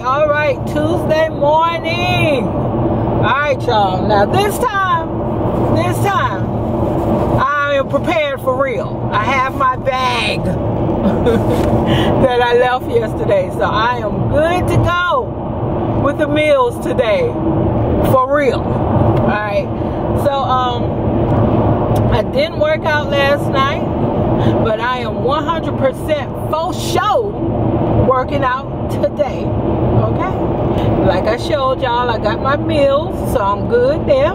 right, Tuesday morning. All right, y'all. Now this time, I am prepared for real. I have my bag that I left yesterday, so I am good to go with the meals today, for real. All right. So I didn't work out last night, but I am 100% for sure working out today. Okay. Like I showed y'all, I got my meals, so I'm good there.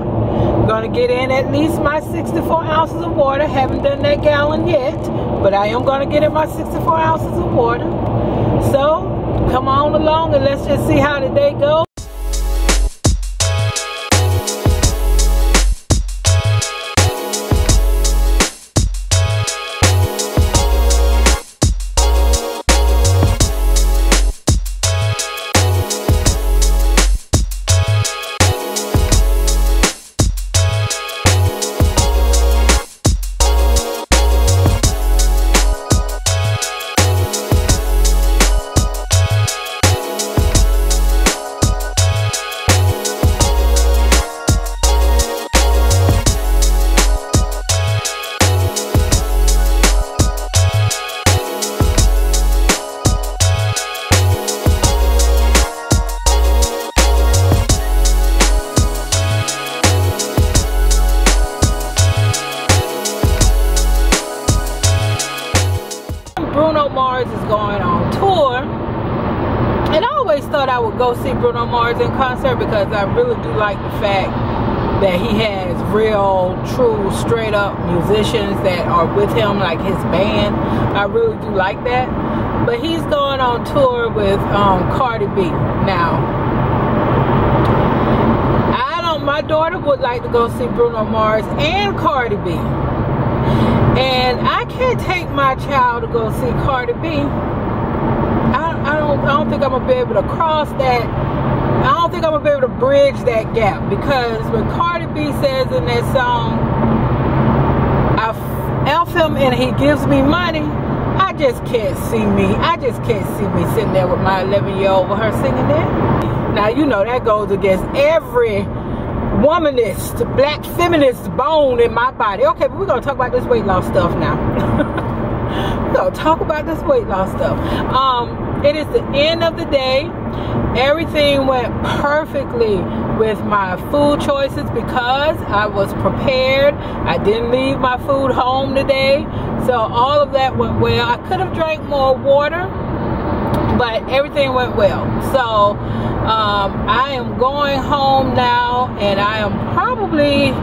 Gonna get in at least my 64 ounces of water. Haven't done that gallon yet, but I am gonna get in my 64 ounces of water. So come on along and let's just see how the day goes. Bruno Mars is going on tour, and I always thought I would go see Bruno Mars in concert because I really do like the fact that he has real, true, straight up musicians that are with him, like his band. I really do like that. But he's going on tour with Cardi B. Now, my daughter would like to go see Bruno Mars and Cardi B. And I can't take my child to go see Cardi B. I don't think I'm gonna be able to cross that. I don't think I'm gonna be able to bridge that gap, because when Cardi B says in that song, I F him and he gives me money, I just can't see me. I just can't see me sitting there with my 11-year-old with her singing that. Now you know that goes against every womanist, black feminist bone in my body. Okay, but we're gonna talk about this weight loss stuff now. We're gonna talk about this weight loss stuff. It is the end of the day. Everything went perfectly with my food choices because I was prepared. I didn't leave my food home today, so all of that went well. I could have drank more water, but everything went well. So I am going home now, and I am probably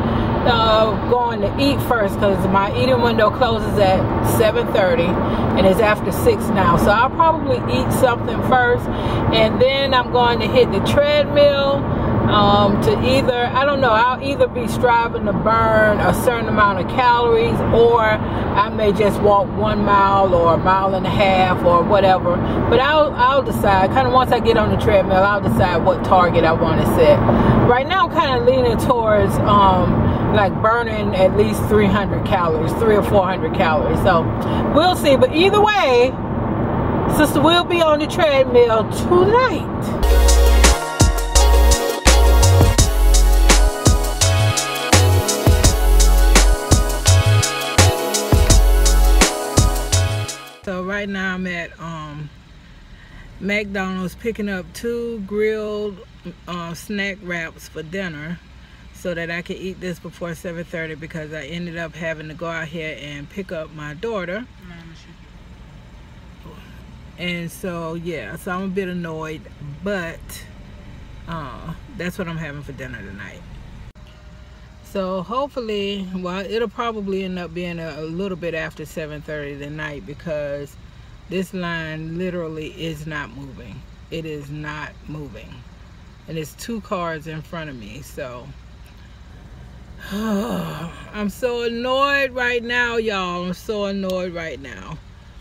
going to eat first because my eating window closes at 7:30 and it's after 6 now. So I'll probably eat something first, and then I'm going to hit the treadmill to either, I don't know, I'll either be striving to burn a certain amount of calories, or I may just walk 1 mile or 1.5 miles or whatever. But I'll decide, kind of once I get on the treadmill, I'll decide what target I want to set. Right now I'm kind of leaning towards like burning at least 300 calories, 300 or 400 calories. So we'll see. But either way, sister will be on the treadmill tonight. So right now I'm at McDonald's picking up 2 grilled snack wraps for dinner so that I can eat this before 7:30, because I ended up having to go out here and pick up my daughter. And so yeah, so I'm a bit annoyed, but that's what I'm having for dinner tonight. So hopefully, well, it'll probably end up being a little bit after 7:30 tonight, because this line literally is not moving. It is not moving. And it's 2 cars in front of me, so I'm so annoyed right now, y'all. I'm so annoyed right now.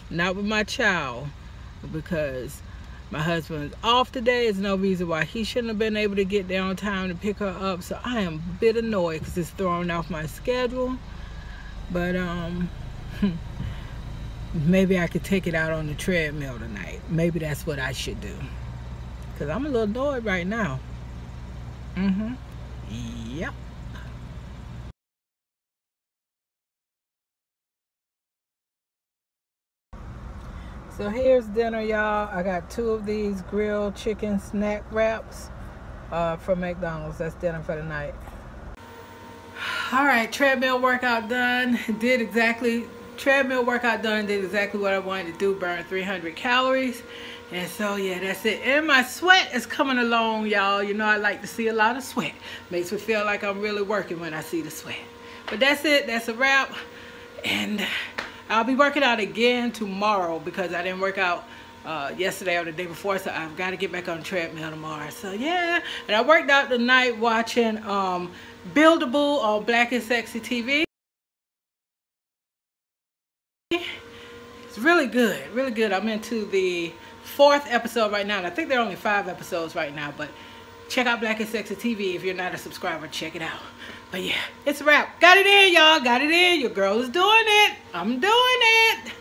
Not with my child, because my husband's off today. There's no reason why he shouldn't have been able to get there on time to pick her up. So I am a bit annoyed because it's throwing off my schedule. But maybe I could take it out on the treadmill tonight. Maybe that's what I should do. because I'm a little annoyed right now. Yep. So here's dinner, y'all. I got 2 of these grilled chicken snack wraps from McDonald's. That's dinner for the night. All right, treadmill workout done. Did exactly what I wanted to do, burn 300 calories. And so, yeah, that's it. And my sweat is coming along, y'all. You know, I like to see a lot of sweat. Makes me feel like I'm really working when I see the sweat. But that's it. That's a wrap. And I'll be working out again tomorrow because I didn't work out yesterday or the day before, so I've got to get back on the treadmill tomorrow. So yeah, and I worked out tonight watching Buildable on Black and Sexy TV. It's really good, really good. I'm into the 4th episode right now, and I think there are only 5 episodes right now, but check out Black and Sexy TV. If you're not a subscriber, check it out. But yeah, it's a wrap. Got it in, y'all. Got it in. Your girl is doing it. I'm doing it.